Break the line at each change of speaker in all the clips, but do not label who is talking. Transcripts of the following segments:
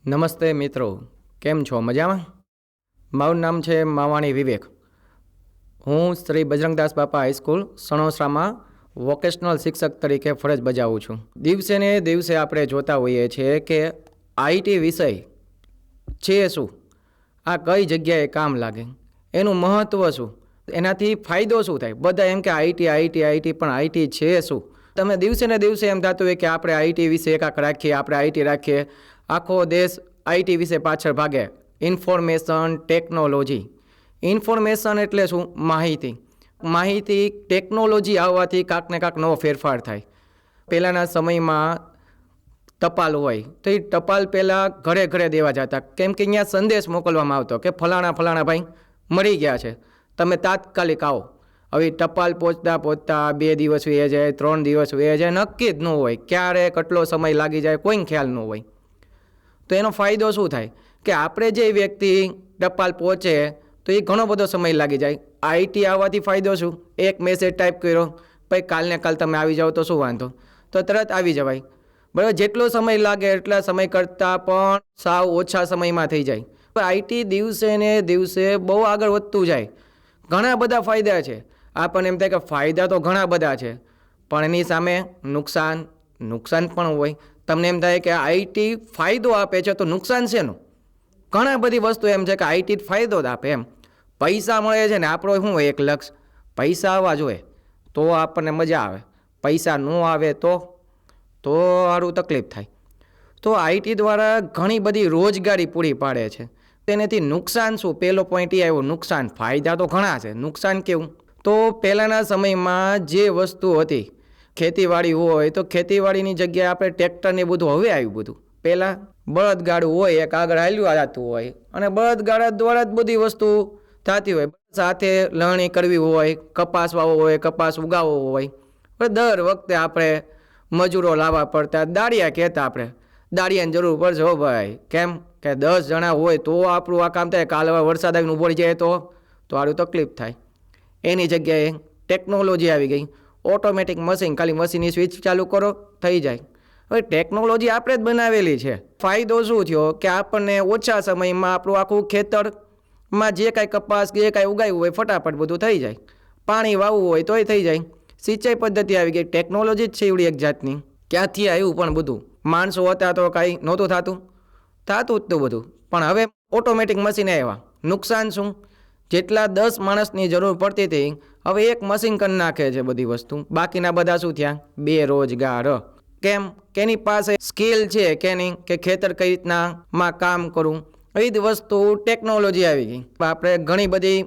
નમસ્તે મિત્રો, કેમ છો? મજામાં? મારું નામ છે માવાણી વિવેક. હું શ્રી બજરંગદાસ બાપા હાઈસ્કૂલ સણોસરામાં વોકેશનલ શિક્ષક તરીકે ફરજ બજાવું છું. દિવસે ને દિવસે આપણે જોતા હોઈએ છીએ કે આઈટી વિષય છે શું, આ કઈ જગ્યાએ કામ લાગે, એનું મહત્ત્વ શું, એનાથી ફાયદો શું થાય. બધા એમ કે આઈટી આઈટી આઈટી, પણ આઈટી છે શું? તમે દિવસે ને દિવસે એમ થતું હોય કે આપણે આઈટી વિશે એકાક રાખીએ, આપણે આઈટી રાખીએ. આખો દેશ આઈટી વિશે પાછળ ભાગે. Information technology. ઇન્ફોર્મેશન એટલે શું? માહિતી ટેકનોલોજી આવવાથી કાંક ને કાંક નવો ફેરફાર થાય. પહેલાંના સમયમાં ટપાલ હોય તો એ ટપાલ પહેલાં ઘરે ઘરે દેવા જતા, કેમ કે અહીંયા સંદેશ મોકલવામાં આવતો કે ફલાણા ભાઈ મરી ગયા છે, તમે તાત્કાલિક આવો. હવે ટપાલ પહોંચતા 2 દિવસ વહી જાય, 3 દિવસ વહી જાય, નક્કી જ ન હોય ક્યારે કેટલો સમય લાગી જાય, કોઈ ખ્યાલ ન હોય. તો એનો ફાયદો શું થાય કે આપણે જે વ્યક્તિ ટપાલ પહોંચે તો એ ઘણો બધો સમય લાગી જાય. આઈટી આવવાથી ફાયદો શું? એક મેસેજ ટાઈપ કર્યો, ભાઈ કાલને કાલ તમે આવી જાઓ તો શું વાંધો, તો તરત આવી જવાય. બરાબર, જેટલો સમય લાગે એટલા સમય કરતાં પણ સાવ ઓછા સમયમાં થઈ જાય. આઈટી દિવસે ને દિવસે બહુ આગળ વધતું જાય. ઘણા બધા ફાયદા છે. આપણને એમ થાય કે ફાયદા તો ઘણા બધા છે, પણ એની સામે નુકસાન પણ હોય. તમને એમ થાય કે આઈટી ફાયદો આપે છે તો નુકસાન શેનું? ઘણા બધી વસ્તુ એમ છે કે આઈટી ફાયદો જ આપે. એમ પૈસા મળે છે ને, આપણો શું હોય એક લક્ષ, પૈસા આવવા જોઈએ તો આપણને મજા આવે, પૈસા ન આવે તો સારું તકલીફ થાય. તો આઈટી દ્વારા ઘણી બધી રોજગારી પૂરી પાડે છે. તેનાથી નુકસાન શું? પહેલો પોઈન્ટ એ આવ્યો નુકસાન. ફાયદા તો ઘણા છે, નુકસાન કેવું? તો પહેલાંના સમયમાં જે વસ્તુ હતી, ખેતીવાડી હોય તો ખેતીવાડીની જગ્યાએ આપણે ટ્રેક્ટરને બધું હવે આવ્યું બધું. પહેલાં બળદગાડું હોય, એક આગળ હાલ્યું જતું હોય, અને બળદગાડા દ્વારા જ બધી વસ્તુ થતી હોય. સાથે લણણી કરવી હોય, કપાસ વાવવો હોય, કપાસ ઉગાવવો હોય, દર વખતે આપણે મજૂરો લાવવા પડતા. દાળિયા કહેતા આપણે, દાળિયાની જરૂર પડશે હો ભાઈ. કેમ કે 10 જણા હોય તો આપણું આ કામ થાય. કાલ હવે વરસાદ આવીને ઊભો રહી જાય તો સારું તકલીફ થાય. એની જગ્યાએ ટેકનોલોજી આવી ગઈ, ઓટોમેટિક મશીન, ખાલી મશીનની સ્વિચ ચાલુ કરો થઈ જાય. હવે ટેકનોલોજી આપણે જ બનાવેલી છે. ફાયદો શું થયો કે આપણને ઓછા સમયમાં આપણું આખું ખેતરમાં જે કાંઈ કપાસ જે કાંઈ ઉગાવ્યું હોય ફટાફટ બધું થઈ જાય. પાણી વાવવું હોય તોય થઈ જાય. સિંચાઈ પદ્ધતિ આવી ગઈ, ટેકનોલોજી જ છે એવડી એક જાતની. ક્યાંથી આવ્યું પણ બધું? માણસો હતા તો કાંઈ નહોતું થતું જ તો બધું, પણ હવે ઓટોમેટિક મશીન આવ્યા. નુકસાન શું? જેટલા 10 માણસની જરૂર પડતી હતી હવે એક મશીન કરી નાખે છે બધી વસ્તુ. બાકીના બધા શું થયા? બેરોજગાર. કેમ કે એની પાસે સ્કિલ છે કે નહીં, કે ખેતર કઈ રીતના માં કામ કરવું, એ જ વસ્તુ ટેકનોલોજી આવી ગઈ. આપણે ઘણી બધી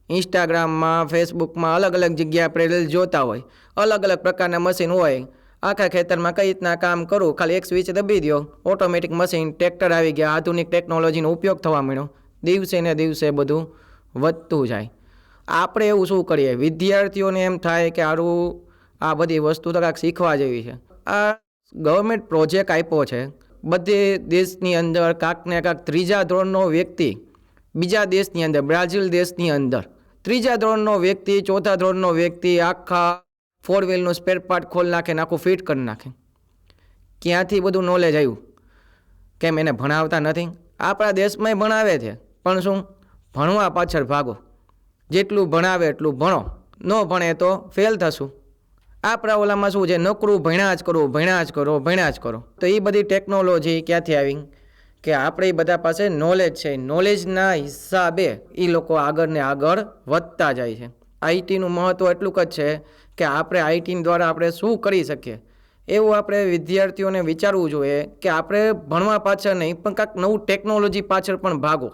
ઇન્સ્ટાગ્રામમાં, ફેસબુકમાં અલગ અલગ જગ્યાએ આપણે રીલ જોતા હોય, અલગ અલગ પ્રકારના મશીન હોય. આખા ખેતરમાં કઈ રીતના કામ કરવું, ખાલી એક સ્વિચ દબી દો, ઓટોમેટિક મશીન, ટ્રેક્ટર આવી ગયા. આધુનિક ટેકનોલોજીનો ઉપયોગ થવા માંડ્યો. દિવસે ને દિવસે બધું વધતું જાય. આપણે એવું શું કરીએ? વિદ્યાર્થીઓને એમ થાય કે સારું આ બધી વસ્તુ તો કાંઈક શીખવા જેવી છે. આ ગવર્મેન્ટ પ્રોજેક્ટ આપ્યો છે. બધે દેશની અંદર કાંક ને કાંક 3જા ધોરણનો વ્યક્તિ, બીજા દેશની અંદર, બ્રાઝિલ દેશની અંદર 3જા ધોરણનો વ્યક્તિ, 4થા ધોરણનો વ્યક્તિ આખા 4 વ્હીલનું સ્પેર પાર્ટ ખોલી નાખે, આખું ફિટ કરી નાખે. ક્યાંથી બધું નોલેજ આવ્યું? કેમ એને ભણાવતા નથી? આપણા દેશમાંય ભણાવે છે, પણ શું? ભણવા પાછળ ભાગો. જેટલું ભણાવે એટલું ભણો, ન ભણે તો ફેલ થશું. આપણા ઓલામાં શું છે? નકરું ભણ્યા જ કરો. તો એ બધી ટેકનોલોજી ક્યાંથી આવી? કે આપણે બધા પાસે નોલેજ છે. નોલેજના હિસાબે એ લોકો આગળ ને આગળ વધતા જાય છે. આઈટીનું મહત્ત્વ એટલું જ છે કે આપણે આઈટી દ્વારા આપણે શું કરી શકીએ, એવું આપણે વિદ્યાર્થીઓને વિચારવું જોઈએ કે આપણે ભણવા પાછળ નહીં, પણ કાંઈક નવું ટેકનોલોજી પાછળ પણ ભાગો.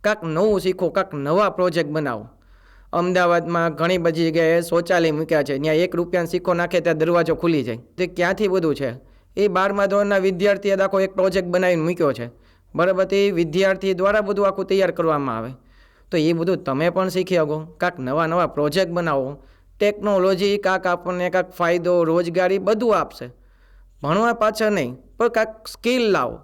કાંઈક નવું શીખો, કાંઈક નવા પ્રોજેક્ટ બનાવો. અમદાવાદમાં ઘણી બધી જગ્યાએ શૌચાલય મૂક્યા છે, ત્યાં 1 રૂપિયાનો સિક્કો નાખે ત્યાં દરવાજો ખુલી જાય. તે ક્યાંથી બધું છે? એ 12મા ધોરણના વિદ્યાર્થીએ આખો એક પ્રોજેક્ટ બનાવીને મૂક્યો છે. બરાબર, તે વિદ્યાર્થી દ્વારા બધું આખું તૈયાર કરવામાં આવે. તો એ બધું તમે પણ શીખી શકો. કાંઈક નવા પ્રોજેક્ટ બનાવો. ટેકનોલોજી કાંઈક આપણને કાંઈક ફાયદો, રોજગારી બધું આપશે. ભણવા પાછળ નહીં, પણ કાંઈક સ્કિલ લાવો.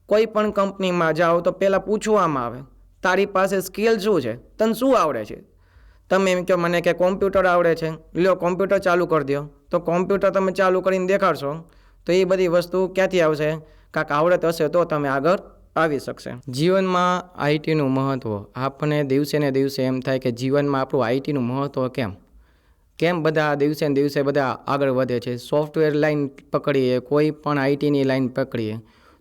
કોઈ પણ કંપનીમાં જાઓ તો પહેલાં પૂછવામાં આવે તારી પાસે સ્કિલ શું છે, તને શું આવડે છે? તમે એમ કહો મને કે કોમ્પ્યુટર આવડે છે, લ્યો કોમ્પ્યુટર ચાલુ કરી દો. તો કોમ્પ્યુટર તમે ચાલુ કરીને દેખાડશો તો એ બધી વસ્તુ ક્યાંથી આવશે? કાંઈક આવડત હશે તો તમે આગળ આવી શકશે. જીવનમાં આઈટીનું મહત્ત્વ આપણને દિવસે ને દિવસે એમ થાય કે જીવનમાં આપણું આઈટીનું મહત્ત્વ કેમ બધા દિવસે ને દિવસે બધા આગળ વધે છે. સોફ્ટવેર લાઈન પકડીએ, કોઈ પણ આઈટીની લાઈન પકડીએ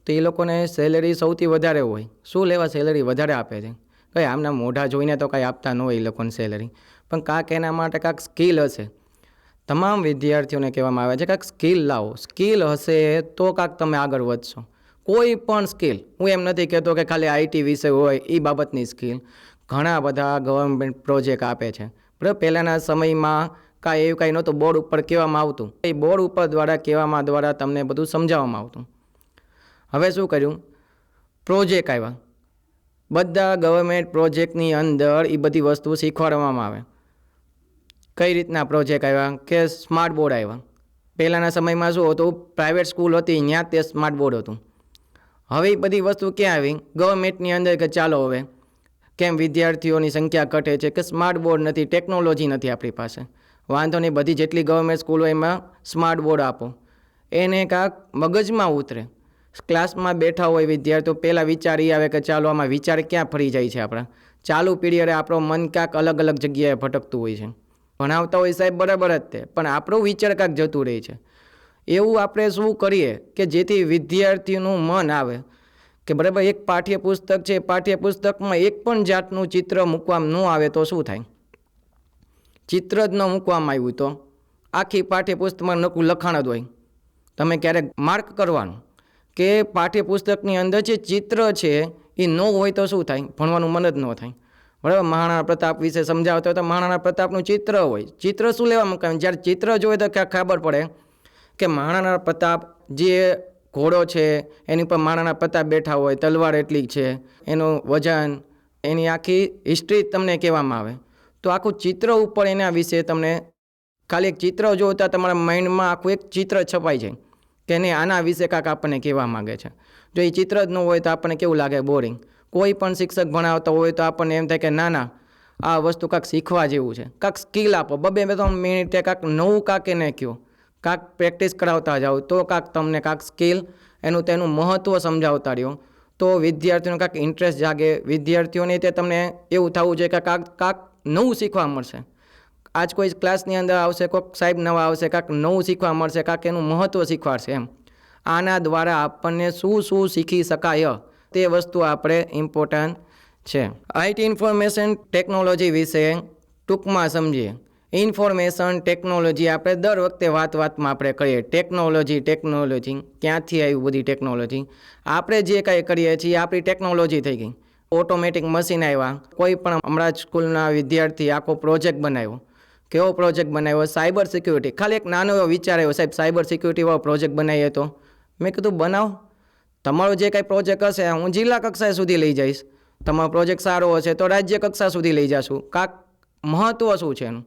તો એ લોકોને સેલેરી સૌથી વધારે હોય. શું લેવા સેલેરી વધારે આપે છે? કંઈ આમના મોઢા જોઈને તો કાંઈ આપતા ન હોય એ લોકોને સેલેરી, પણ કાંક એના માટે કાંક સ્કિલ હશે. તમામ વિદ્યાર્થીઓને કહેવામાં આવે છે કાંક સ્કિલ લાવો. સ્કિલ હશે તો કાંક તમે આગળ વધશો. કોઈ પણ સ્કિલ, હું એમ નથી કહેતો કે ખાલી આઈટી વિશે હોય એ બાબતની સ્કિલ. ઘણા બધા ગવર્મેન્ટ પ્રોજેક્ટ આપે છે. બરાબર, પહેલાંના સમયમાં કાંઈ એવું કાંઈ નહોતું, બોર્ડ ઉપર કહેવામાં આવતું. એ બોર્ડ ઉપર દ્વારા તમને બધું સમજાવવામાં આવતું. હવે શું કર્યું? પ્રોજેક્ટ આવ્યા. બધા ગવર્મેન્ટ પ્રોજેક્ટની અંદર એ બધી વસ્તુ શીખવાડવામાં આવે. કઈ રીતના પ્રોજેક્ટ આવ્યા કે સ્માર્ટ બોર્ડ આવ્યા. પહેલાંના સમયમાં શું હતું, પ્રાઇવેટ સ્કૂલ હતી ત્યાં તે સ્માર્ટ બોર્ડ હતું. હવે એ બધી વસ્તુ ક્યાં આવી? ગવર્મેન્ટની અંદર કે ચાલો હવે કેમ વિદ્યાર્થીઓની સંખ્યા ઘટે છે કે સ્માર્ટ બોર્ડ નથી, ટેકનોલોજી નથી આપણી પાસે. વાંધો નહીં, બધી જેટલી ગવર્મેન્ટ સ્કૂલો એમાં સ્માર્ટ બોર્ડ આપો. એને કાંક મગજમાં ઉતરે. ક્લાસમાં બેઠા હોય વિદ્યાર્થીઓ, પહેલાં વિચાર એ આવે કે ચાલો આમાં વિચાર ક્યાં ફરી જાય છે આપણા. ચાલુ પીરિયડે આપણો મન ક્યાંક અલગ અલગ જગ્યાએ ભટકતું હોય છે. ભણાવતા હોય સાહેબ બરાબર જ તે, પણ આપણો વિચાર કાંક જતું રહે છે. એવું આપણે શું કરીએ કે જેથી વિદ્યાર્થીનું મન આવે કે બરાબર એક પાઠ્યપુસ્તક છે, પાઠ્યપુસ્તકમાં એક પણ જાતનું ચિત્ર મૂકવામાં ન આવે તો શું થાય? ચિત્ર જ ન મૂકવામાં આવ્યું તો આખી પાઠ્યપુસ્તકમાં નકું લખાણ જ હોય. તમે ક્યારેક માર્ક કરવાનું કે પાઠ્યપુસ્તકની અંદર જે ચિત્ર છે એ ન હોય તો શું થાય? ભણવાનું મન જ ન થાય. બરાબર, મહારાણા પ્રતાપ વિશે સમજાવતો હોય તો મહારાણા પ્રતાપનું ચિત્ર હોય. ચિત્ર શું લેવા મૂકાય? જ્યારે ચિત્ર જોઈએ તો ક્યાં ખબર પડે કે મહારાણા પ્રતાપ જે ઘોડો છે એની પર મહારાણા પ્રતાપ બેઠા હોય, તલવાર એટલી છે, એનું વજન, એની આખી હિસ્ટ્રી તમને કહેવામાં આવે. તો આખું ચિત્ર ઉપર એના વિશે તમને ખાલી એક ચિત્ર જોતા તમારા માઇન્ડમાં આખું એક ચિત્ર છપાઈ જાય કે એને આના વિશે કાંક આપણને કહેવા માગે છે. જો એ ચિત્ર જ ન હોય તો આપણને કેવું લાગે? બોરિંગ. કોઈ પણ શિક્ષક ભણાવતા હોય તો આપણને એમ થાય કે ના આ વસ્તુ કાંક શીખવા જેવું છે, કાંક સ્કિલ આપો. 2-3 મિનિટે કાંક નવું કાંક એને કહો, કાંક પ્રેક્ટિસ કરાવતા જાઓ તો કાંક તમને કાંક સ્કિલ તેનું મહત્ત્વ સમજાવતા રહ્યો તો વિદ્યાર્થીઓને કાંક ઇન્ટરેસ્ટ જાગે. વિદ્યાર્થીઓને તે તમને એવું થવું જોઈએ કે કાંક નવું શીખવા મળશે. આજ કોઈ ક્લાસની અંદર આવશે, કોઈક સાહેબ નવા આવશે, કાંક નવું શીખવા મળશે, કાંક એનું મહત્ત્વ શીખવાડશે. એમ આના દ્વારા આપણને શું શીખી શકાય તે વસ્તુ આપણે ઇમ્પોર્ટન્ટ છે. આઈટી ઇન્ફોર્મેશન ટેકનોલોજી વિશે ટૂંકમાં સમજીએ. ઇન્ફોર્મેશન ટેકનોલોજી આપણે દર વખતે વાતમાં આપણે કહીએ ટેકનોલોજી ક્યાંથી આવી બધી ટેકનોલોજી? આપણે જે કાંઈ કરીએ છીએ આપણી ટેકનોલોજી થઈ ગઈ. ઓટોમેટિક મશીન આવ્યા. કોઈ પણ હમણાં જ સ્કૂલના વિદ્યાર્થી આખો પ્રોજેક્ટ બનાવ્યો. કેવો પ્રોજેક્ટ બનાવ્યો? Cyber security. ખાલી એક નાનો એવો વિચાર આવ્યો, સાહેબ સાયબર સિક્યુરિટીવાળો પ્રોજેક્ટ બનાવીએ તો. મેં કીધું બનાવો, તમારો જે કાંઈ પ્રોજેક્ટ હશે હું જિલ્લા કક્ષાએ સુધી લઈ જઈશ. તમારો પ્રોજેક્ટ સારો હશે તો રાજ્ય કક્ષા સુધી લઈ જશું. કાંક મહત્ત્વ શું છે એનું?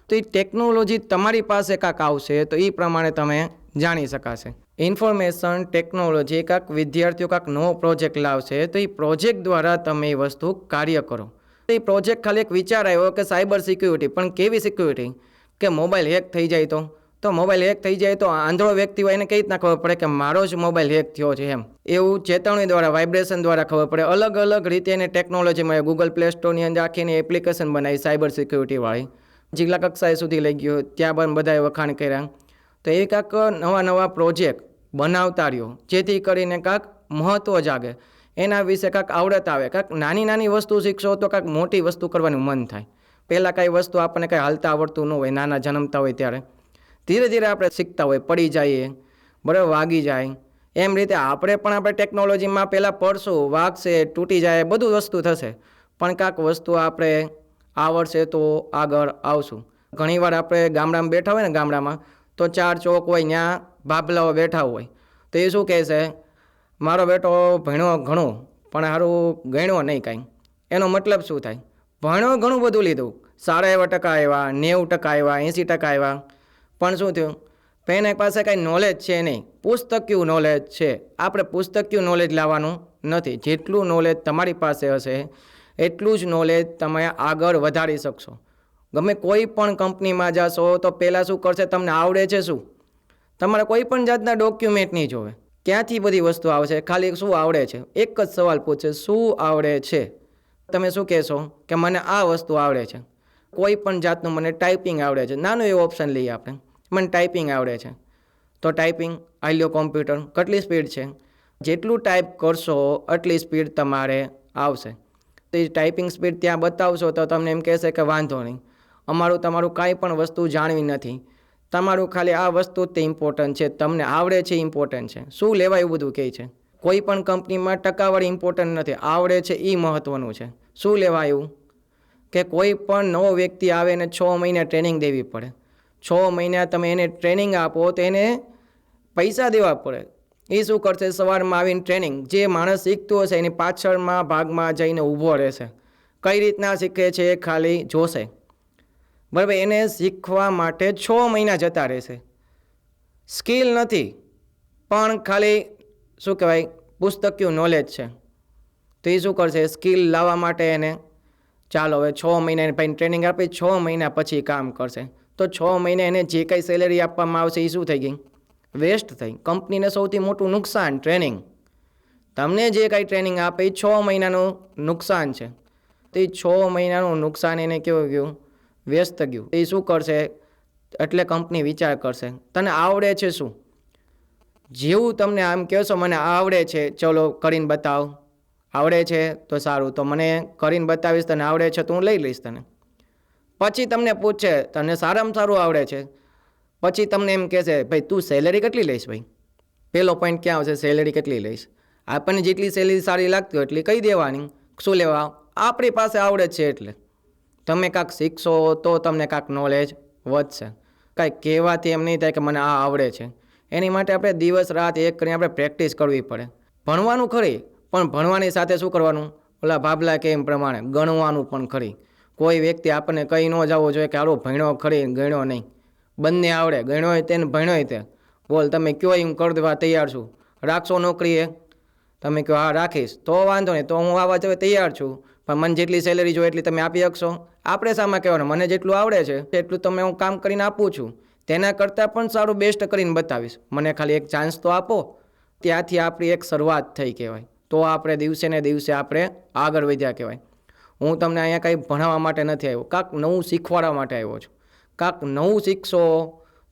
તો એ ટેકનોલોજી તમારી પાસે કાંક આવશે તો એ પ્રમાણે તમે જાણી શકાશે. ઇન્ફોર્મેશન ટેકનોલોજી કાંક વિદ્યાર્થીઓ કાંક નવો પ્રોજેક્ટ લાવશે તો એ પ્રોજેક્ટ દ્વારા તમે એ વસ્તુ કાર્ય કરો. એ પ્રોજેક્ટ ખાલી એક વિચાર આવ્યો કે સાયબર સિક્યુરિટી, પણ કેવી સિક્યુરિટી? કે મોબાઈલ હેક થઈ જાય તો મોબાઈલ હેક થઈ જાય તો આંધળો વ્યક્તિ હોય એને કઈ રીતના ખબર પડે કે મારો જ મોબાઈલ હેક થયો છે? એવું ચેતવણી દ્વારા, વાઇબ્રેશન દ્વારા ખબર પડે. અલગ અલગ રીતે એને ટેકનોલોજી મળે. ગૂગલ પ્લે સ્ટોરની અંદર આખીને એપ્લિકેશન બનાવી સાયબર સિક્યુરિટીવાળી. જિલ્લા કક્ષાએ સુધી લઈ ગયો, ત્યાં પણ બધાએ વખાણ કર્યા. તો એ કાંક નવા પ્રોજેક્ટ બનાવતા રહ્યો જેથી કરીને કાંક મહત્ત્વ જાગે, એના વિશે કાંક આવડત આવે. કાંક નાની વસ્તુ શીખશો તો કાંક મોટી વસ્તુ કરવાનું મન થાય. પહેલાં કાંઈ વસ્તુ આપણને કાંઈ હાલતા આવડતું ન હોય, નાના જન્મતા હોય ત્યારે ધીરે ધીરે આપણે શીખતા હોય, પડી જઈએ, બરાબર, વાગી જાય. એમ રીતે આપણે ટેકનોલોજીમાં પહેલાં પડશું, વાગશે, તૂટી જાય, બધું વસ્તુ થશે, પણ કાંક વસ્તુ આપણે આવડશે તો આગળ આવશું. ઘણીવાર આપણે ગામડામાં બેઠા હોય ને, ગામડામાં તો 4 ચોક હોય, ત્યાં ભાભલાઓ બેઠા હોય તો એ શું કહે છે? મારો બેટો ભણ્યો ઘણું પણ સારું ગણ્યો નહીં કાંઈ. એનો મતલબ શું થાય? ભણ્યો ઘણું બધું લીધું, 90% આવ્યા, 90% આવ્યા, 80% આવ્યા, પણ શું થયું? એને પાસે કાંઈ નોલેજ છે નહીં, પુસ્તકિયું નોલેજ છે. આપણે પુસ્તકિયું નોલેજ લાવવાનું નથી. જેટલું નોલેજ તમારી પાસે હશે એટલું જ નોલેજ તમે આગળ વધારી શકશો. ગમે કોઈ પણ કંપનીમાં જશો તો પહેલાં શું કરશે? તમને આવડે છે શું? તમારે કોઈ પણ જાતના ડોક્યુમેન્ટ નહીં જોવે, ક્યાંથી બધી વસ્તુ આવશે? ખાલી શું આવડે છે? એક જ સવાલ પૂછે, શું આવડે છે? તમે શું કહેશો કે મને આ વસ્તુ આવડે છે? કોઈ પણ જાતનું મને ટાઈપિંગ આવડે છે. નાનું એવું ઓપ્શન લઈએ આપણે, મને ટાઈપિંગ આવડે છે. તો ટાઈપિંગ આલ્યો કોમ્પ્યુટર, કેટલી સ્પીડ છે? જેટલું ટાઈપ કરશો એટલી સ્પીડ તમારે આવશે. તો એ ટાઈપિંગ સ્પીડ ત્યાં બતાવશો તો તમને એમ કહેશે કે વાંધો નહીં, અમારું તમારું કાંઈ પણ વસ્તુ જાણવી નથી, તમારું ખાલી આ વસ્તુ જ તે ઇમ્પોર્ટન્ટ છે, તમને આવડે છે ઇમ્પોર્ટન્ટ છે. શું લેવા એવું બધું કહે છે? કોઈ પણ કંપનીમાં ટકાવારી ઇમ્પોર્ટન્ટ નથી, આવડે છે એ મહત્ત્વનું છે. શું લેવા આવ્યું કે કોઈ પણ નવો વ્યક્તિ આવે ને 6 મહિના ટ્રેનિંગ દેવી પડે. 6 મહિના તમે એને ટ્રેનિંગ આપો તો એને પૈસા દેવા પડે. એ શું કરશે? સવારમાં આવીને ટ્રેનિંગ, જે માણસ શીખતું હશે એની પાછળમાં ભાગમાં જઈને ઊભો રહેશે. કઈ રીતના શીખે છે એ ખાલી જોશે, બરાબર? એને શીખવા માટે 6 મહિના જતા રહેશે. સ્કિલ નથી, પણ ખાલી શું કહેવાય, પુસ્તકીય નોલેજ છે. તો એ શું કરશે? સ્કિલ લાવવા માટે એને ચાલો હવે 6 મહિના ભાઈ ટ્રેનિંગ આપી, 6 મહિના પછી કામ કરશે. તો 6 મહિના એને જે કંઈ સેલેરી આપવામાં આવશે એ શું થઈ ગઈ? વેસ્ટ થઈ. કંપનીને સૌથી મોટું નુકસાન ટ્રેનિંગ. તમને જે કાંઈ ટ્રેનિંગ આપે એ 6 મહિનાનું નુકસાન છે. તો એ 6 મહિનાનું નુકસાન એને કેવું ગયું? વ્યસ્ત ગયું. એ શું કરશે? એટલે કંપની વિચાર કરશે તને આવડે છે શું? જેવું તમને આમ કહેશો મને આવડે છે, ચલો કરીને બતાવ. આવડે છે તો સારું, તો મને કરીને બતાવીશ, તને આવડે છે તો હું લઈ લઈશ તને. પછી તમને પૂછે તને સારામાં સારું આવડે છે, પછી તમને એમ કહેશે ભાઈ તું સેલેરી કેટલી લઈશ? ભાઈ પહેલો પોઈન્ટ ક્યાં આવશે? સેલેરી કેટલી લઈશ? આપણને જેટલી સેલેરી સારી લાગતી હોય એટલી કહી દેવાની. શું લેવા? આપણી પાસે આવડે છે એટલે. તમે કાંઈક શીખશો તો તમને કાંઈક નોલેજ વધશે. કાંઈક કહેવાથી એમ નહીં થાય કે મને આ આવડે છે. એની માટે આપણે દિવસ રાત એક કરીને આપણે પ્રેક્ટિસ કરવી પડે. ભણવાનું ખરી, પણ ભણવાની સાથે શું કરવાનું? ઓલા ભાભલા કે એમ પ્રમાણે ગણવાનું પણ ખરી. કોઈ વ્યક્તિ આપણને કહી ન જવો જોઈએ કે હાલો ભણ્યો ખરી ગણ્યો નહીં. બંને આવડે, ગણ્યો હોય તેને ભણ્યો તે. બોલ તમે કયો એમ કરી દેવા તૈયાર છું. રાખશો નોકરી? એ તમે કહો હા રાખીશ, તો વાંધો નહીં, તો હું આવવા જવા તૈયાર છું, પણ મને જેટલી સેલેરી જોઈએ એટલી તમે આપી શકશો? આપણે સામે કહેવાનું મને જેટલું આવડે છે એટલું તમે હું કામ કરીને આપું છું, તેના કરતાં પણ સારું બેસ્ટ કરીને બતાવીશ, મને ખાલી એક ચાન્સ તો આપો. ત્યાંથી આપણી એક શરૂઆત થઈ કહેવાય. તો આપણે દિવસે ને દિવસે આપણે આગળ વધ્યા કહેવાય. હું તમને અહીંયા કંઈ ભણાવવા માટે નથી આવ્યો, કાંઈક નવું શીખવાડવા માટે આવ્યો છું. કાંઈક નવું શીખશો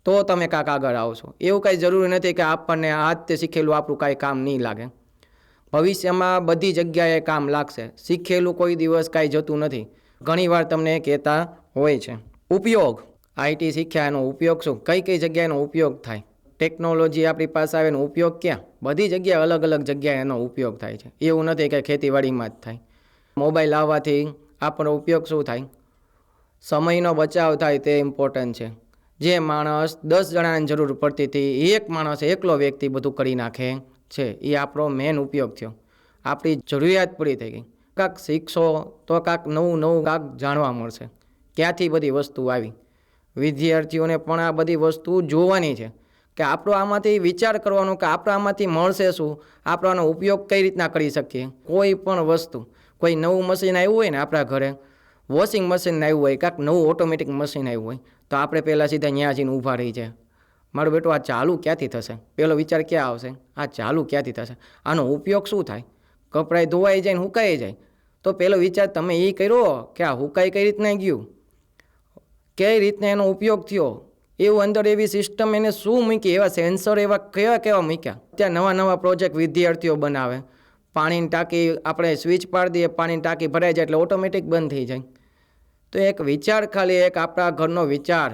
તો તમે કાંઈક આગળ આવશો. એવું કાંઈ જરૂરી નથી કે આપણને આજથી શીખેલું આપણું કાંઈ કામ નહીં લાગે. ભવિષ્યમાં બધી જગ્યાએ કામ લાગશે. શીખેલું કોઈ દિવસ કાંઈ જતું નથી. ઘણીવાર તમને કહેતા હોય છે. ઉપયોગ, આઈટી શીખ્યા એનો ઉપયોગ શું? કઈ કઈ જગ્યાએ એનો ઉપયોગ થાય? ટેકનોલોજી આપણી પાસે આવે એનો ઉપયોગ ક્યાં? બધી જગ્યાએ અલગ અલગ જગ્યાએ એનો ઉપયોગ થાય છે. એવું નથી કે ખેતીવાડીમાં જ થાય. મોબાઈલ આવવાથી આપણો ઉપયોગ શું થાય? સમયનો બચાવ થાય, તે ઇમ્પોર્ટન્ટ છે. જે માણસ 10 જણાની જરૂર પડતી હતી, એક માણસ એકલો વ્યક્તિ બધું કરી નાખે છે. એ આપણો મેન ઉપયોગ થયો. આપણી જરૂરિયાત પૂરી થઈ ગઈ. કાંઈક શીખશો તો કાંઈક નવું નવું કાંઈક જાણવા મળશે. ક્યાંથી બધી વસ્તુ આવી? વિદ્યાર્થીઓને પણ આ બધી વસ્તુ જોવાની છે કે આપણો આમાંથી વિચાર કરવાનો કે આપણે આમાંથી મળશે શું, આપણે આનો ઉપયોગ કઈ રીતના કરી શકીએ. કોઈ પણ વસ્તુ, કોઈ નવું મશીન આવ્યું હોય ને આપણા ઘરે, વોશિંગ મશીન આવ્યું હોય, કાંઈક નવું ઓટોમેટિક મશીન આવ્યું હોય, તો આપણે પહેલાં સીધા ત્યાં જઈને ઊભા રહી જાય. મારું બેટું આ ચાલુ ક્યાંથી થશે? પહેલો વિચાર ક્યાં આવશે? આ ચાલુ ક્યાંથી થશે? આનો ઉપયોગ શું થાય? કપડાં ધોવાઈ જાય ને હુકાઈ જાય, તો પહેલો વિચાર તમે એ કર્યો કે આ હુકાઈ કઈ રીતના ગયું, કઈ રીતના એનો ઉપયોગ થયો, એવું અંદર એવી સિસ્ટમ એને શું મૂકી, એવા સેન્સર એવા કેવા મૂક્યા. ત્યાં નવા નવા પ્રોજેક્ટ વિદ્યાર્થીઓ બનાવે. પાણીની ટાંકી આપણે સ્વિચ પાડી દઈએ, પાણીની ટાંકી ભરાઈ જાય એટલે ઓટોમેટિક બંધ થઈ જાય. તો એક વિચાર, ખાલી એક આપણા ઘરનો વિચાર,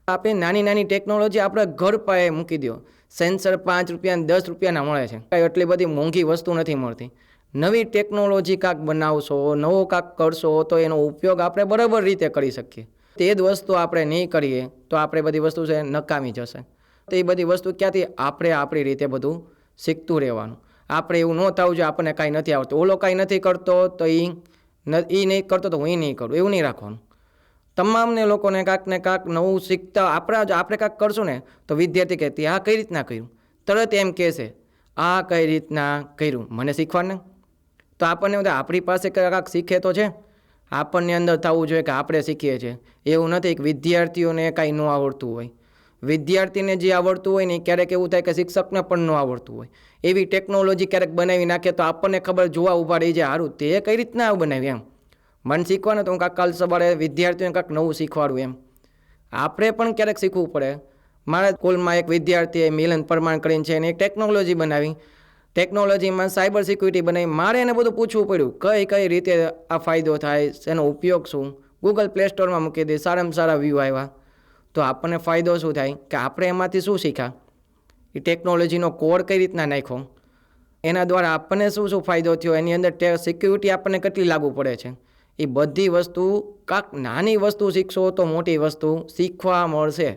આપણે નાની નાની ટેકનોલોજી આપણા ઘર પાસે મૂકી દો. સેન્સર 5 રૂપિયા 10 રૂપિયાના મળે છે. કાંઈ એટલી બધી મોંઘી વસ્તુ નથી મળતી. નવી ટેકનોલોજી કાંક બનાવશો, નવો કાંક કરશો તો એનો ઉપયોગ આપણે બરાબર રીતે કરી શકીએ. તે જ વસ્તુ આપણે નહીં કરીએ તો આપણે બધી વસ્તુ છે નકામી જશે. તો એ બધી વસ્તુ ક્યાંથી? આપણે આપણી રીતે બધું શીખતું રહેવાનું. આપણે એવું ન થવું જોઈએ આપણને કાંઈ નથી આવડતું, ઓલો કાંઈ નથી કરતો તો એ નહીં કરતો તો હું નહીં કરું, એવું નહીં રાખવાનું. તમામને લોકોને કાંઈક ને કાંઈક નવું શીખતા આપણે કાંઈક કરશું ને તો વિદ્યાર્થી કહેતી આ કઈ રીતના કર્યું, તરત એમ કહેશે આ કઈ રીતના કર્યું, મને શીખવાડને. તો આપણને આપણી પાસે કાંઈક શીખે તો છે. આપણને અંદર થવું જોઈએ કે આપણે શીખીએ છીએ. એવું નથી કે વિદ્યાર્થીઓને કાંઈ ન આવડતું હોય. વિદ્યાર્થીને જે આવડતું હોય ને ક્યારેક એવું થાય કે શિક્ષકને પણ ન આવડતું હોય. એવી ટેકનોલોજી ક્યારેક બનાવી નાખે તો આપણને ખબર જોવા ઊભા રહી જાય, સારું તે કઈ રીતના આવું બનાવ્યું એમ. મને શીખવાનું તો હું કાંક કાલ સવારે વિદ્યાર્થીઓને કાંઈક નવું શીખવાડું એમ. આપણે પણ ક્યારેક શીખવું પડે. મારા સ્કૂલમાં એક વિદ્યાર્થીએ મિલન પરમાર કરીને છે એને એક ટેકનોલોજી બનાવી. ટેકનોલોજીમાં સાયબર સિક્યુરિટી બનાવી. મારે એને બધું પૂછવું પડ્યું કઈ કઈ રીતે આ ફાયદો થાય, એનો ઉપયોગ શું. ગૂગલ પ્લે સ્ટોરમાં મૂકી દે, સારામાં સારા વ્યૂ આવ્યા. તો આપણને ફાયદો શું થાય કે આપણે એમાંથી શું શીખ્યા, એ ટેકનોલોજીનો કોડ કઈ રીતના નાખ્યો, એના દ્વારા આપણને શું શું ફાયદો થયો, એની અંદર સિક્યુરિટી આપણને કેટલી લાગુ પડે છે. એ બધી વસ્તુ કાંક નાની વસ્તુ શીખશો તો મોટી વસ્તુ શીખવા મળશે.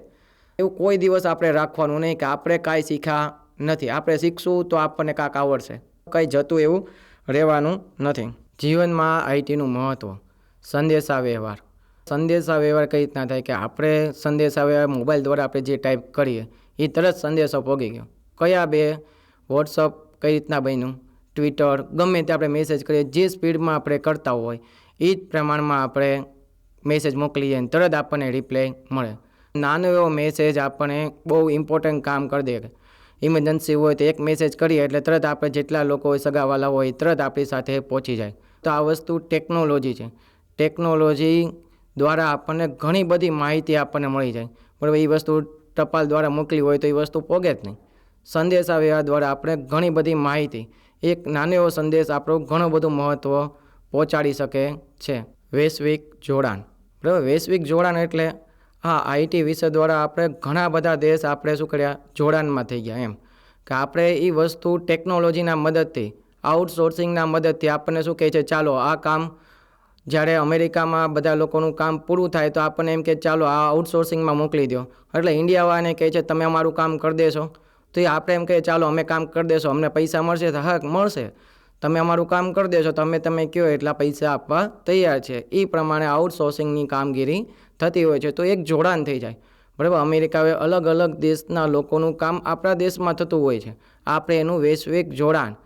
એવું કોઈ દિવસ આપણે રાખવાનું નહીં કે આપણે કાંઈ શીખ્યા નથી. આપણે શીખશું તો આપણને કાંઈક આવડશે. કંઈ જતું એવું રહેવાનું નથી. જીવનમાં આઈટીનું મહત્ત્વ. સંદેશા વ્યવહાર. સંદેશા વ્યવહાર કઈ રીતના થાય કે આપણે સંદેશા વ્યવહાર મોબાઈલ દ્વારા આપણે જે ટાઈપ કરીએ એ તરત સંદેશો પહોંચી ગયો. કયા બે વોટ્સઅપ કઈ રીતના બન્યું, ટ્વિટર, ગમે તે આપણે મેસેજ કરીએ જે સ્પીડમાં આપણે કરતા હોય એ જ પ્રમાણમાં આપણે મેસેજ મોકલીએ અને તરત આપણને રિપ્લાય મળે. નાનો એવો મેસેજ આપણને બહુ ઇમ્પોર્ટન્ટ કામ કરી દે. ઇમરજન્સી હોય તો એક મેસેજ કરીએ એટલે તરત આપણે જેટલા લોકો હોય સગાવાલા હોય તરત આપણી સાથે પહોંચી જાય. તો આ વસ્તુ ટેકનોલોજી છે. ટેકનોલોજી દ્વારા આપણને ઘણી બધી માહિતી આપણને મળી જાય. બરાબર, એ વસ્તુ ટપાલ દ્વારા મોકલી હોય તો એ વસ્તુ પોગે જ નહીં. સંદેશા વ્યવહાર દ્વારા આપણે ઘણી બધી માહિતી, એક નાનો એવો સંદેશ આપણું ઘણું બધું મહત્ત્વ પહોંચાડી શકે છે. વૈશ્વિક જોડાણ. બરાબર, વૈશ્વિક જોડાણ એટલે હા આઈટી વિષય દ્વારા આપણે ઘણા બધા દેશ આપણે શું કર્યા, જોડાણમાં થઈ ગયા એમ. કે આપણે એ વસ્તુ ટેકનોલોજીના મદદથી, આઉટસોર્સિંગના મદદથી આપણને શું કહે છે, ચાલો આ કામ જ્યારે અમેરિકામાં બધા લોકોનું કામ પૂરું થાય તો આપણને એમ કે ચાલો આ આઉટસોર્સિંગમાં મોકલી દો. એટલે ઇન્ડિયાવાળાને કહે છે તમે અમારું કામ કરી દેશો. તો એ આપણે એમ કહીએ ચાલો અમે કામ કરી દેશો, અમને પૈસા મળશે. તો હા મળશે, તમે અમારું કામ કરી દેશો, તમે કહો એટલા પૈસા આપવા તૈયાર છે. એ પ્રમાણે આઉટસોર્સિંગની કામગીરી થતી હોય છે. તો એક જોડાણ થઈ જાય. બરાબર, અમેરિકાએ અલગ અલગ દેશના લોકોનું કામ આપણા દેશમાં થતું હોય છે. આપણે એનું વૈશ્વિક જોડાણ,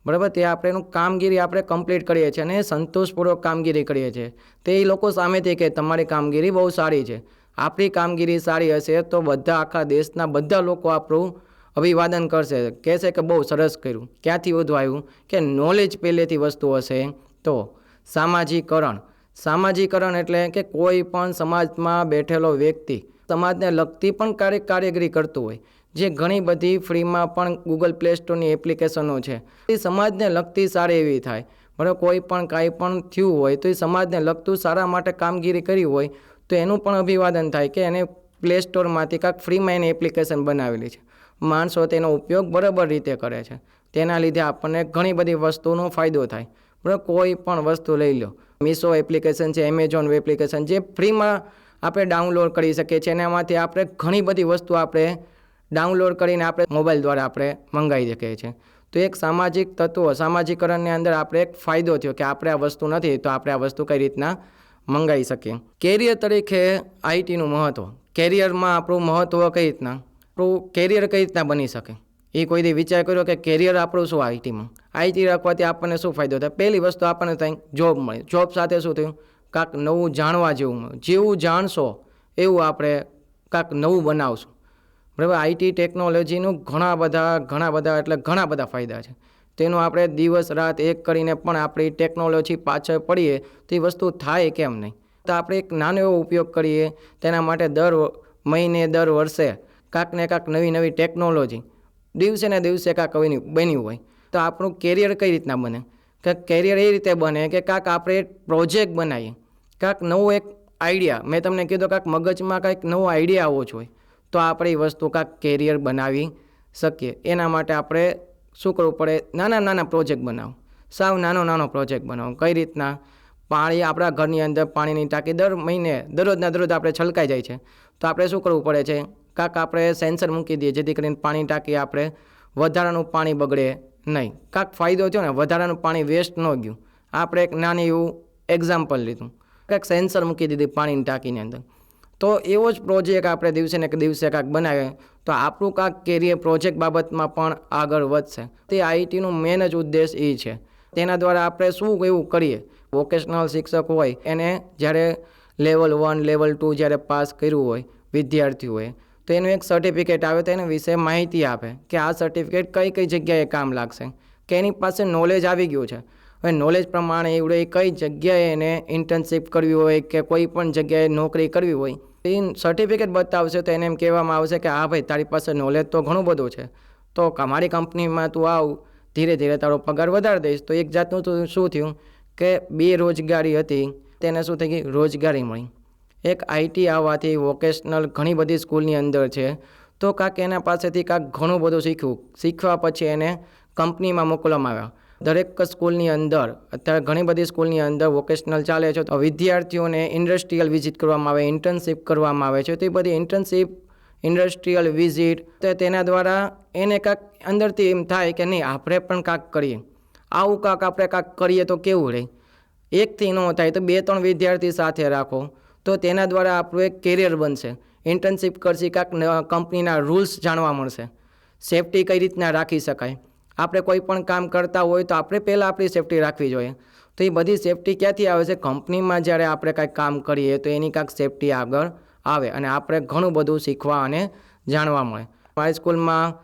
બરાબર, તે આપણે એનું કામગીરી આપણે કમ્પ્લીટ કરીએ છીએ અને સંતોષપૂર્વક કામગીરી કરીએ છીએ. તે એ લોકો સામેથી કે તમારી કામગીરી બહુ સારી છે. આપણી કામગીરી સારી હશે તો બધા આખા દેશના બધા લોકો આપણું અભિવાદન કરશે, કહેશે કે બહુ સરસ કર્યું. ક્યાંથી વધુ આવ્યું કે નોલેજ પહેલેથી વસ્તુ હશે. તો સામાજિકરણ. સામાજિકરણ એટલે કે કોઈ પણ સમાજમાં બેઠેલો વ્યક્તિ સમાજને લગતી પણ કારીગરી કરતું હોય, જે ઘણી બધી ફ્રીમાં પણ ગૂગલ પ્લે સ્ટોરની એપ્લિકેશનો છે, એ સમાજને લગતી સારી એવી થાય. બરાબર, કોઈ પણ કાંઈ પણ થયું હોય તો એ સમાજને લગતું સારા માટે કામગીરી કરી હોય તો એનું પણ અભિવાદન થાય કે એને પ્લે સ્ટોરમાંથી કાંઈક ફ્રીમાં એની એપ્લિકેશન બનાવેલી છે. માણસો તેનો ઉપયોગ બરાબર રીતે કરે છે. તેના લીધે આપણને ઘણી બધી વસ્તુનો ફાયદો થાય. બરાબર, કોઈ પણ વસ્તુ લઈ લો, મીશો એપ્લિકેશન છે, એમેઝોન એપ્લિકેશન જે ફ્રીમાં આપણે ડાઉનલોડ કરી શકીએ છીએ. એનામાંથી આપણે ઘણી બધી વસ્તુ આપણે ડાઉનલોડ કરીને આપણે મોબાઈલ દ્વારા આપણે મંગાવી શકીએ છીએ. તો એક સામાજિક તત્વો, સામાજિકરણની અંદર આપણે એક ફાયદો થયો કે આપણે આ વસ્તુ નથી તો આપણે આ વસ્તુ કઈ રીતના મંગાવી શકીએ. કેરિયર તરીકે આઈટીનું મહત્ત્વ. કેરિયરમાં આપણું મહત્ત્વ કઈ રીતના, આપણું કેરિયર કઈ રીતના બની શકે, એ કોઈ દી વિચાર કર્યો કે કેરિયર આપણું શું આઈટીમાં. આઈટી રાખવાથી આપણને શું ફાયદો થાય. પહેલી વસ્તુ આપણને થાય જોબ મળે. જોબ સાથે શું થયું, કાંઈક નવું જાણવા જેવું મળે. જેવું જાણશો એવું આપણે કાંઈક નવું બનાવશું. બરાબર, આઈટી ટેકનોલોજીનું ઘણા બધા ફાયદા છે. તેનું આપણે દિવસ રાત એક કરીને પણ આપણી ટેકનોલોજી પાછળ પડીએ તો એ વસ્તુ થાય કેમ નહીં. તો આપણે એક નાનો એવો ઉપયોગ કરીએ તેના માટે દર મહિને દર વર્ષે કાંઈક ને કાંઈક નવી નવી ટેકનોલોજી દિવસે ને દિવસે કાંઈક બન્યું હોય તો આપણું કેરિયર કઈ રીતના બને. કાંઈક કેરિયર એ રીતે બને કે કાંઈક આપણે પ્રોજેક્ટ બનાવીએ, કાંઈક નવું એક આઈડિયા, મેં તમને કીધું કાંઈક મગજમાં કાંઈક નવો આઈડિયા આવવો જોઈએ તો આપણે એ વસ્તુ કાંઈક કેરિયર બનાવી શકીએ. એના માટે આપણે શું કરવું પડે, નાના નાના પ્રોજેક્ટ બનાવો. સાવ નાનો પ્રોજેક્ટ બનાવો. કઈ રીતના, પાણી આપણા ઘરની અંદર પાણીની ટાંકી દર મહિને દરરોજના દરરોજ આપણે છલકાઈ જાય છે તો આપણે શું કરવું પડે છે, કાંઈક આપણે સેન્સર મૂકી દઈએ જેથી કરીને પાણી ટાંકી આપણે વધારાનું પાણી બગડે નહીં. કાંઈક ફાયદો થયો ને, વધારાનું પાણી વેસ્ટ ન ગયું. આપણે એક નાની એવું એક્ઝામ્પલ લીધું, કાંઈક સેન્સર મૂકી દીધી પાણીની ટાંકીની અંદર. તો એવો જ પ્રોજેક્ટ આપણે દિવસે ને દિવસે કાંઈક બનાવીએ તો આપણું કાંઈક કેરિયર પ્રોજેક્ટ બાબતમાં પણ આગળ વધશે. તે આઈટીનું મેન જ ઉદ્દેશ એ છે. તેના દ્વારા આપણે શું એવું કરીએ, વોકેશનલ શિક્ષક હોય એને જ્યારે લેવલ 1 લેવલ 2 જ્યારે પાસ કર્યું હોય વિદ્યાર્થીઓએ તો એનું એક સર્ટિફિકેટ આવે તો એના વિશે માહિતી આપે કે આ સર્ટિફિકેટ કઈ કઈ જગ્યાએ કામ લાગશે, કે એની પાસે નોલેજ આવી ગયું છે. હવે નોલેજ પ્રમાણે એવડે કઈ જગ્યાએ એને ઇન્ટર્નશીપ કરવી હોય કે કોઈ પણ જગ્યાએ નોકરી કરવી હોય, એ સર્ટિફિકેટ બતાવશે તો એને એમ કહેવામાં આવશે કે હા ભાઈ તારી પાસે નોલેજ તો ઘણું બધું છે, તો અમારી કંપનીમાં તું આવ, ધીરે ધીરે તારો પગાર વધારી દઈશ. તો એક જાતનું તો શું થયું કે બેરોજગારી હતી તેને શું થઈ ગઈ, રોજગારી મળી. એક આઈટી આવવાથી વોકેશનલ ઘણી બધી સ્કૂલની અંદર છે, તો કાંક એના પાસેથી કાંક ઘણું બધું શીખવા પછી એને કંપનીમાં મોકલવામાં આવ્યા. દરેક સ્કૂલની અંદર અત્યારે ઘણી બધી સ્કૂલની અંદર વોકેશનલ ચાલે છે, તો વિદ્યાર્થીઓને ઇન્ડસ્ટ્રીયલ વિઝિટ કરવામાં આવે, ઇન્ટર્નશીપ કરવામાં આવે છે. તો એ બધી ઇન્ટર્નશીપ, ઇન્ડસ્ટ્રીયલ વિઝિટ, તો તેના દ્વારા એને કાંક અંદરથી એમ થાય કે નહીં આપણે પણ કાંક કરીએ, આવું કાંક આપણે કાંક કરીએ તો કેવું રહે. એકથી ન થાય તો 2-3 વિદ્યાર્થી સાથે રાખો તો તેના દ્વારા આપણું એક કેરિયર બનશે. ઇન્ટર્નશીપ કરશે, કાંક કંપનીના રૂલ્સ જાણવા મળશે, સેફટી કઈ રીતના રાખી શકાય. આપણે કોઈ પણ કામ કરતા હોય તો આપણે પહેલાં આપણી સેફટી રાખવી જોઈએ. તો એ બધી સેફટી ક્યાંથી આવે છે, કંપનીમાં જ્યારે આપણે કાંઈક કામ કરીએ તો એની કાંઈક સેફટી આગળ આવે અને આપણે ઘણું બધું શીખવા અને જાણવા મળે. મારી સ્કૂલમાં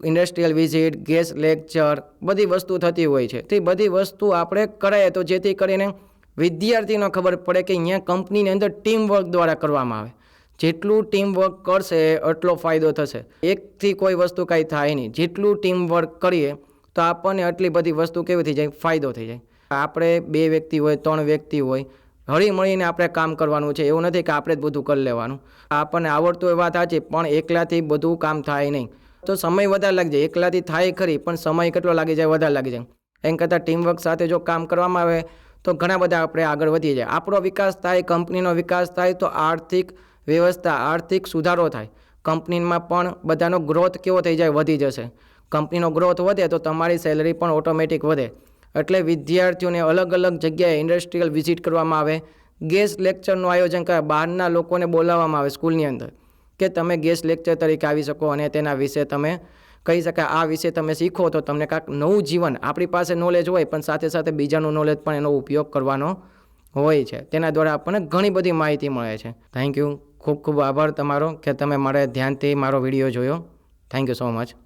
ઇન્ડસ્ટ્રીયલ વિઝિટ, ગેસ્ટ લેક્ચર બધી વસ્તુ થતી હોય છે. તો એ બધી વસ્તુ આપણે કરાય તો જેથી કરીને વિદ્યાર્થીને ખબર પડે કે અહીંયા કંપનીની અંદર ટીમવર્ક દ્વારા કરવામાં આવે. જેટલું ટીમવર્ક કરશે એટલો ફાયદો થશે. એકથી કોઈ વસ્તુ કાંઈ થાય નહીં. જેટલું ટીમવર્ક કરીએ તો આપણને આટલી બધી વસ્તુ કેવી થઈ જાય, ફાયદો થઈ જાય. આપણે 2 વ્યક્તિ હોય, 3 વ્યક્તિ હોય, હળી મળીને આપણે કામ કરવાનું છે. એવું નથી કે આપણે જ બધું કરી લેવાનું. આપણને આવડતું એ વાત સાચી, પણ એકલાથી બધું કામ થાય નહીં. તો સમય વધારે લાગી જાય. એકલાથી થાય ખરી, પણ સમય કેટલો લાગી જાય, વધારે લાગી જાય. એમ કરતાં ટીમવર્ક સાથે જો કામ કરવામાં આવે તો ઘણા બધા આપણે આગળ વધી જાય. આપણો વિકાસ થાય, કંપનીનો વિકાસ થાય, તો આર્થિક વ્યવસ્થા, આર્થિક સુધારો થાય. કંપનીમાં પણ બધાનો ગ્રોથ કેવો થઈ જાય, વધી જશે. કંપનીનો ગ્રોથ વધે તો તમારી સેલરી પણ ઓટોમેટિક વધે. એટલે વિદ્યાર્થીઓને અલગ અલગ જગ્યાએ ઇન્ડસ્ટ્રીયલ વિઝિટ કરવામાં આવે, ગેસ્ટ લેક્ચરનું આયોજન કરે, બહારના લોકોને બોલાવવામાં આવે સ્કૂલની અંદર કે તમે ગેસ્ટ લેક્ચર તરીકે આવી શકો અને તેના વિશે તમે કહી શકાય, આ વિશે તમે શીખો તો તમને કાંઈક નવું જીવન, આપણી પાસે નોલેજ હોય પણ સાથે સાથે બીજાનું નોલેજ પણ એનો ઉપયોગ કરવાનો હોય છે. તેના દ્વારા આપણને ઘણી બધી માહિતી મળે છે. Thank you. ખૂબ ખૂબ આભાર તમારો કે તમે મારે ધ્યાનથી મારો વિડીયો જોયો. Thank you so much.